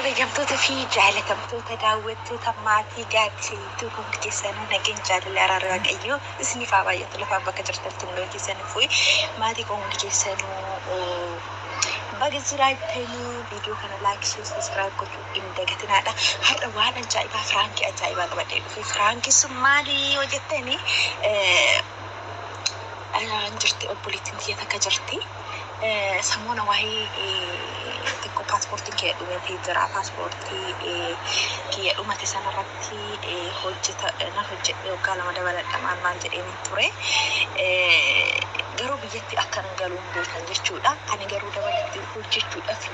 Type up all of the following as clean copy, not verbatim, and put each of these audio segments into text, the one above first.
kabajamtoota fi jaalatamtoota daawwattoota maatii gaaddiseetu hundi keessanuu nageenya jaalala araara waaqayyoo isiniif haa baay'atu lafaan bakka jirtanitti hundoo keessanii fi maatii koo hundi keessanuu baga jiraatanii viidiyoo kana laayik share sabiskiraayib gochuu hin dagatinaadha. Har'a waan ajaa'ibaa firaankii ajaa'ibaa qabadhee dhufe. Firaankiin sun maali yoo jettanii jirti obboleettiin kiyya takka jirti. Samoona waa'ee tokko paaspoortiin kiyya dhumatee jira. Paaspoortii kiyya dhumate sanarratti hojjedhe waggaa 2 dabaladha maal jedheen ture. Garuu biyyatti akkan galuun beekan jechuudha. Ani garuu dabalatti hojjechuudhaaf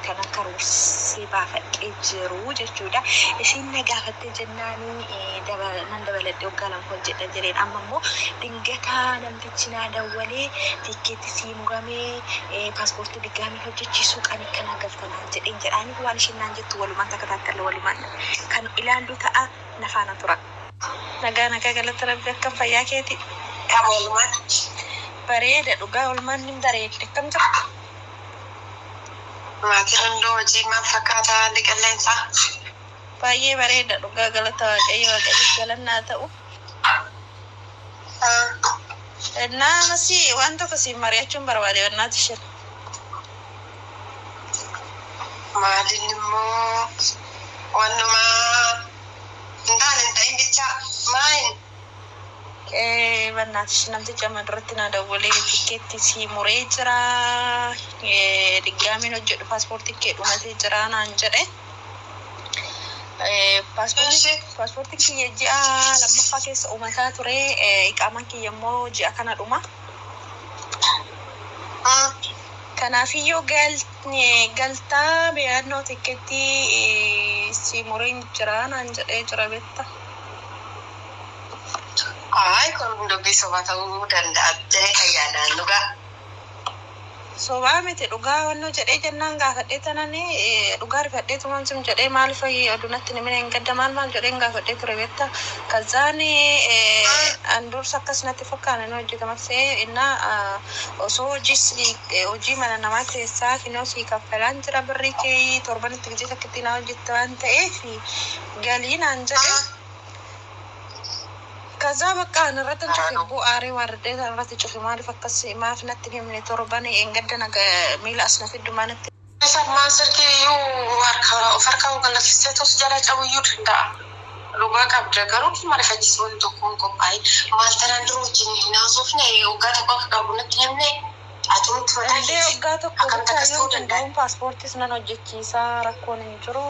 kan karoorsee baafadhee jiru jechuudha. Isin na gaafatte jennaanii nan dabaladhe waggaa 2 hojjedha jedheen. Amma immoo dingataa namtichi naa dawwalee tikkeetti sii muramee paaspoortii diggaamii hojjechiisuu kan kana galtanaan jedheen jedhaanii waan ishiin naan jettu walumaan takataattalla walumaan kan ilaallu ta'a nafaana tura. Nagaa galata rabbi akkam fayyaa keeti. Walumaan bareeda dhugaa walumaan ni bareedde akkam jirtu. Maatiin hunduu hojii maal fakkaata haalli qilleensaa? Baay'ee bareeda dhugaa galata waaqayyo galannaa ta'u. Nasi waan tokko si mari'achuun barbaade wannaati isheen. Maaliin immoo wannuma hin ta'in bicha maaliin? Wannaati isheen namticha maduratti na dawwalee tikkeetti si muree jira. Diggaamiin hojjedhu paaspoortii kee dhumatee jira naan jedhe. Paaspoortii kiyya ji'a lammaffaa keessa uumataa ture. Iqaamaan kiyya immoo ji'a kana dhuma. Kanaafiyyuu galtaa beeyannoo tikkeetti si mureen jira naan jedhee jira beekta. Kun dubbii sobaa ta'uu danda'a jedhee yaadaan dhugaa. Sobaa miti dhugaa wannoo jedhee jennaan gaafadhee tanani dhugaa rifadhee tumaan sim jedhee maal fayyii adunatti nimina hin gadda maal jedheen gaafadhee ture beekta. Kazaani anduursa akkasumatti fakkaatan hojjetamaksee inna osoo hojii mana namaa keessaa finoo sii kaffalaan jira birrii kee torbanitti gijee takkitti na hojjette waan ta'eef galii naan jedhe. Kaza bakka anarratti cufi bu'aaree waardee anarratti cufi maaliif akkas maaf natti himne torban engadda naga miila asna fiddumaanatti. Sammaan sirkiiyyuu harkaan kan lakkisee tos jala cabuyyuu danda'a. Dhugaa qabda garuu marifachiisuun tokkoon qophaa'e maal tanaan dura wajjin hin haasofne waggaa tokko akka qabu natti himne atuutti mataa illee waggaa tokko bitaa yoo danda'uun paaspoortiis nan hojjechiisaa rakkoon hin jiru.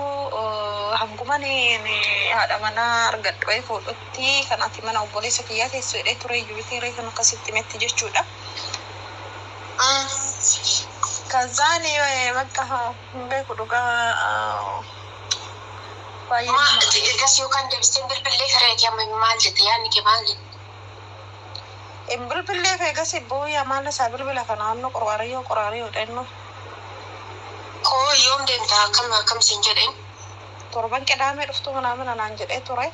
Hanguman haadha manaa argadhee fuudhutti kanaaf mana obboleessa kiyyaa teessoo hidhee ture iyyuu bitee kan akkasitti metti jechuudha. Kazaan bakka hin beeku dhugaa baay'ee. Egas yookaan deebisteen bilbilee kareetii amma maal jette yaadni kee maal jette? Bilbilee egas booya maal isaa bilbila kana naannoo qoraariyyoo dhennu. Koo yoom deemtaa akkam siin jedheen? Torban qedaamee dhuftu mana naan jedhee ture.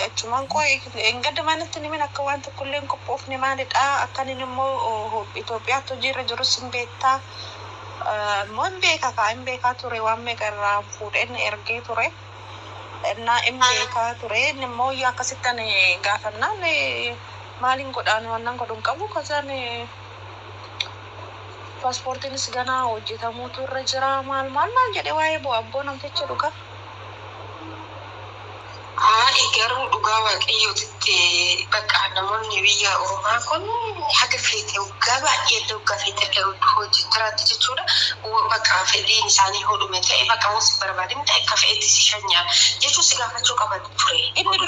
Achumaan koo engadda manatti nimin akka waan tokkollee hin qophoofne maalidha akkan inni immoo Itoophiyaatti hojiirra jirus hin beektaa. Immoo hin beekaa ture waan meeqa irraa fuudheen ergee ture. Innaa hin beekaa ture inni immoo akkasitti ani gaafannaan maaliin godhaan waan godhuun qabu kasaan paaspoortiinis ganaa hojjetamuutu irra jira maal jedhee waa'ee bu'aa namticha dhugaa. Garuu dhugaa waaqayyootitti bakka namoonni biyya Oromaa kun haga feete waggaa baay'ee waggaa feetillee hojjetaraatti jechuudha. Bakka fedhiin isaanii hodhume ta'e bakka hoos barbaadame ta'e akka fe'eetti si shanyaan jechuun si gaafachuu qaban ture. Inni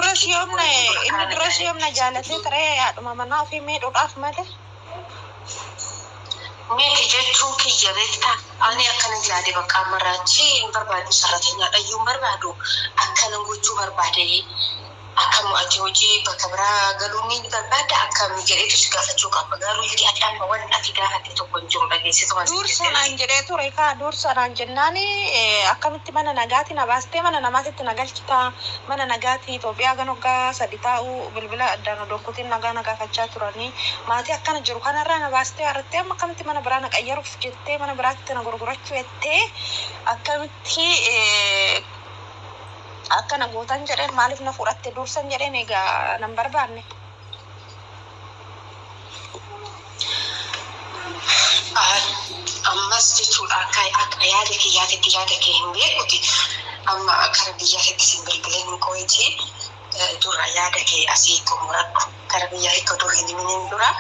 duras yoomna jaalatee ture haadhuma manaa ofii miidhuudhaaf malee. Meeti jechuun kiyya beektaa ani akkana yaade bakka amarraachi hin barbaadu sarrateenyaa dhayyuu hin barbaadu akkana gochuu barbaade akkam ati hojii bakka biraa galuu ni barbaadda akkam jedheetu si gaafachuu qaba. Garuu illee ati amma waan ati gaafatte tokko hin jiru dhageessitu. Dursanaan jedhee ture kaa dursanaan jennaani akkamitti mana nagaati na baastee mana namaatitti na galchita mana nagaati Itoophiyaa gan hoggaa sadi taa'u bilbila addaan dokkotiin nagaa gaafachaa turanii maatii akkana jiru kanarraa na baastee harrattee amma akkamitti mana biraa na qayyaruuf jettee mana biraatti na gurgurachuu jettee akkamitti akkana gootan jedheen maaliif na fudhatte dursan jedheen egaa nan barbaanne. Ammas jechuudha akka yaada kee hin beekuti amma kara biyyaatti sin bilbileen qo'eeti dura yaada kee asii xumuradhu kara biyyaa akka dur hin himiniin dura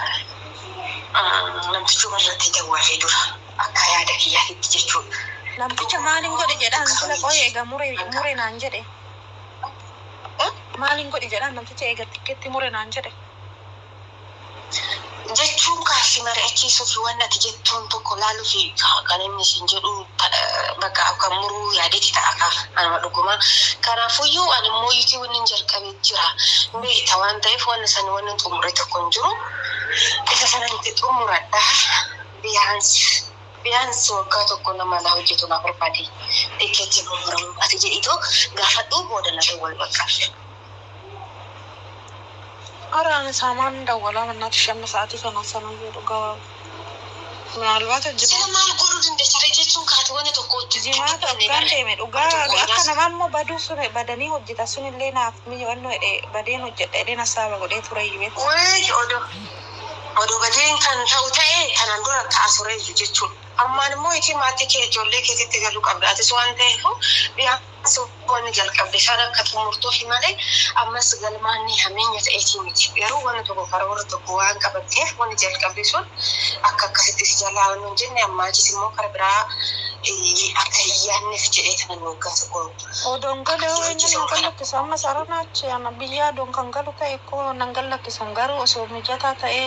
namtichuma irratti dawwalee dura akka yaada kiyyaatti jechuudha. Namticha maaliin godhe jedhaan sila qo'ee egaa mure naan jedhe. Maaliin godhe jedhaan namticha egaa tikkeetti mure naan jedhe. Jechuun kaasii mari'achiisuu fi waan ati jettuun tokko laaluu fi kan inni isin jedhu bakka akka muruu yaadeeti ta'a anuma dhuguma. Kanaafuyyuu ani immoo yiitii wanni hin jalqabee jira. Beekta waan ta'eef waan san wanni xumure tokko hin jiru. Isa sana itti xumuradha. Biyaansi waggaa tokko nama laa hojjetu naa barbaade. Tikkeetti muramu ati jedhitoo gaafadhuu booda na wal bakkaaf. Araan saamaan dawwalaa mannaatti shamma sa'aatii kana sana jedhu gabaabaa. Maalbaata sila maal godhuu dandeessare jechuun kaati wanni tokko jimaata hoggaan deeme dhugaa akka namaa immoo baduu sun badanii hojjeta sun illee naaf mi'oonnoo jedhee badeen hojjedha jedhee nasaaba godhee ture iyyuu. Wayii odoo badeen kan ta'u ta'e kanaan dura ta'a ture jechuudha. Ammaan immoo itti maatii kee ijoollee keetitti galuu qabda. Atis waan ta'eef biyaansi wanni jalqabde isaan akka xumurtuuf malee ammas galmaanni hameenya ta'eetii miti. Garuu wanni tokko karoora tokko waan qabatteef wanni jalqabde sun akka akkasitti si jalaa waan hin jenne ammaachis immoo kara biraa akka hin yaadneef jedhee kana nu waggaa tokko. Odoon galee wayinni nan gallakkisu amma sararaachi ana biyyaa odoon kan galu ta'e koo nan gallakkisan garuu osoo mijataa ta'ee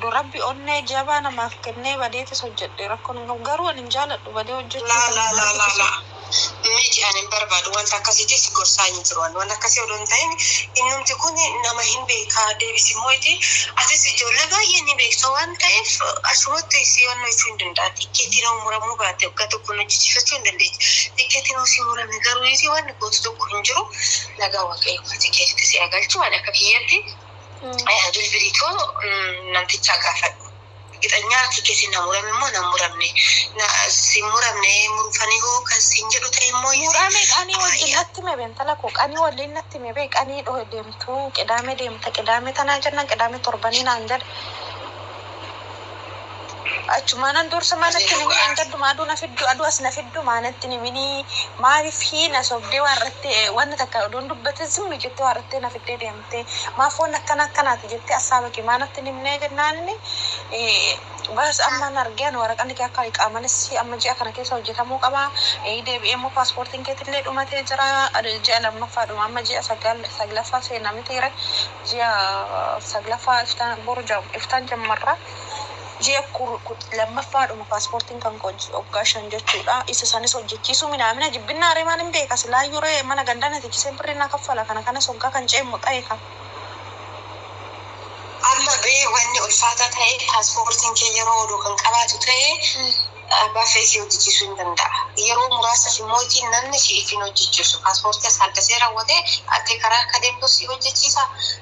durabbi onnee jabaa namaaf kennee badeetis hojjedhe rakkoon garuu ani hin jaaladhu badee hojjechuu. Miti ani hin barbaadu wanta akkasiitis gorsaa hin jiru waan akkasii odoo hin ta'in innumti kun nama hin beekaa deebisi immoo atis ijoollee baay'ee ni beeksa waan ta'eef asumatti si wannoo jechuu hin danda'a. Tikkeetti nama muramuu baate waggaa tokko hojjechiifachuu hin dandeechi. Tikkeetti nama si murame garuu isi wanni gootu tokko hin jiru nagaa waaqayyoo tikkeetti si agalchu waan akka kiyyatti bilbilitoo namtichaa gaafadhu. Gitanya tikkeetti na murame immoo na muramne si muramne murufanii hoo kan siin jedhu ta'e immoo murame qanii wajjin natti mee beentala koo qanii waliin natti mee bee qanii dhoo deemtuu qidaame deemta qidaame tanaa jennan qidaame torbanii naan jedhe achumaan dursa manatti nimi angadu aduu na fiddu aduu as na fiddu manatti nimi maaliif hiina sobdee warratte wanna takka odoon dubbate zimmi jettee warratte na fiddee deemte maafoon akkanaati jettee asaaba ki manatti nimnee jennaanni bas amma nargaan waraqaan kee akka iqaamanis amma ji'a kana keessa hojjetamuu qaba deebi'ee immoo paaspoortiin keetillee dhumatee jira ji'a lammaffaadhuma amma ji'a saglaffaa seenamee ture ji'a saglaffaa iftaan jammarraa Jia lammaffadhuma paaspoortiin kan hoggaashan jechuudha. Isa sanis hojjechiisuu midhaamina jibbinaa reemaan hin beekas laayyuu ree mana gandaan ati birrinaa kaffala kana hoggaa kan ceemu ta'e kan. Amma bee wanni ulfaataa ta'e paaspoortiin kee yeroo oduu kan qabaatu ta'e baafee si hojjechiisuu hin danda'a. Yeroo muraasa immoo namni si ittiin hojjechiisu paaspoortii as addasee raawwatee ati karaa akka deemtu si hojjechiisa.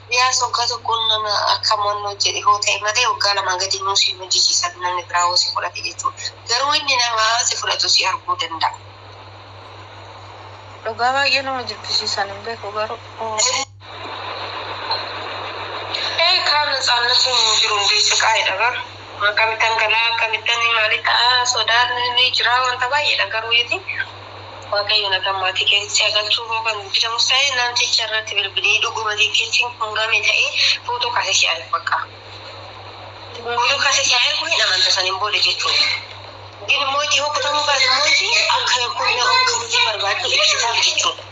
Biyaas waggaa tokkoon nama akka moonnoo jedhe hoo ta'e malee waggaa lamaan gadi immoo si hojjechiisa namni biraa hoo si fudhate jechuudha. Garuu inni nama si fudhatu si arguu danda'a. Dhugaa baay'ee nama jibbisiisan hin beeku garuu. Kan natsaannatiin jiru hundi isa qaa'edha garuu. Akkamittan galaa akkamittan maali ta'a sodaan ni jira wanta baay'eedha garuu yeeti waaqayyo na kan maatii keessatti agalchuu hoo kan bitamus ta'e namticha irratti bilbilii dhuguma tikkeettiin hungame ta'e footoo kaasee si ariif bakka. Footoo kaasee si ariif hin amanta saniin booda jechuudha. Gin immoo itti hojjetamuu baate immoo itti akka humna hojjetamuu barbaadu ibsitaaf jechuudha.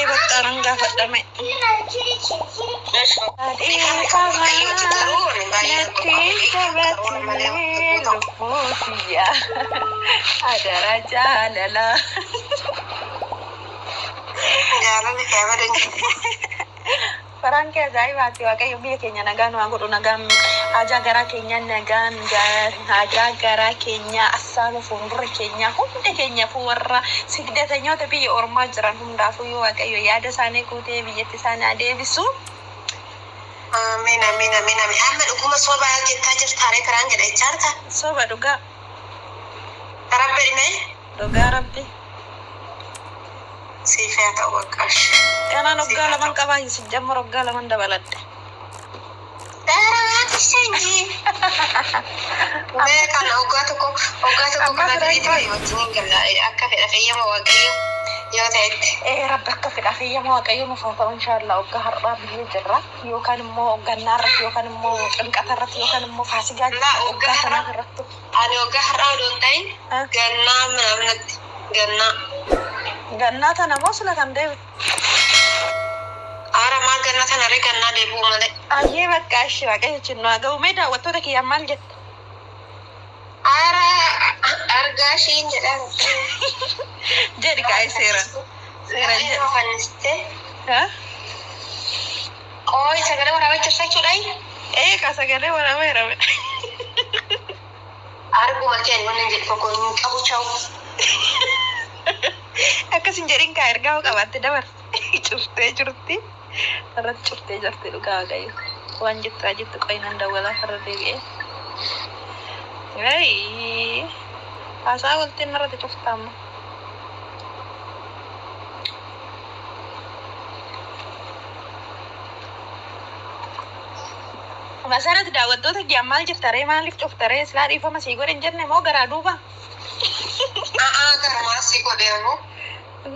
Battaraan gaafadhame. Adara jaalala. Jaalalli kee badan Faraan kee ajaa'ibaati waaqayyo biyya keenya nagaan waan godhu nagaan hajaa garaa keenya nagaan hajaa garaa keenya assaaba fuuldura keenya hunda keenya warra sigdatanyoota biyya ormaa jiran hundaafuu waaqayyo yaada isaanii guutee biyyatti isaanii adeebisu. Amin amin amin amin. Amma dhuguma soba jettaa jirtaare karaan jedha ijaarta. Soba dhugaa. Rabbi dhimee. Dhugaa rabbi. Siifee ta'u baqqaash. Kanaan hoggaa laman qabaa hin sijjamma hoggaa laman dabaladhe. Daraati seenjii. Mee kana hoggaa tokko kana ta'ee wajjin galla akka fedha fayyama waaqayyo yoo ta'etti. Rabbi akka fedha fayyama waaqayyo nuuf haa ta'u inshaallah hoggaa har'aa biyyee jirra yookaan immoo hoggannaa irratti yookaan immoo cinqata irratti yookaan immoo faasigaa hoggaa kanaa irratti. Ani hoggaa har'aa odoon ta'in gannaa minaaminatti gannaa. Gannaa tana moo sula kan deebi? Ara maal gannaa tana ree gannaa deebuu malee. Ayyee bakka ishee waaqayyo chinnoo haa ga'u mee daawwattoota kiyyaa maal jetta? Ara argaa ishiin jedhan. Jedhi kaa'ee seeran. Seeran jedhu. Fannistee. Ooyi sagalee waraabaa jirta jechuudha. Ka sagalee waraabaa hiraame. Arguma kee wanni jedhu tokko hin qabu chawu. Akkasin jedhin kaa ergaa qabatte dabar cuftee jirti irratti cuftee jirti dhugaa waaqayyo waan jettaa jettu qoyinan dawwalaa irra deebi'ee haasaa waltiin irratti cuftaamma Masarat daawwattoota kiyyaa maal jirtaree maaliif cuftaree silaa dhiifama sii godhe hin jenne moo garaa duuba? Garumaa sii godheemu.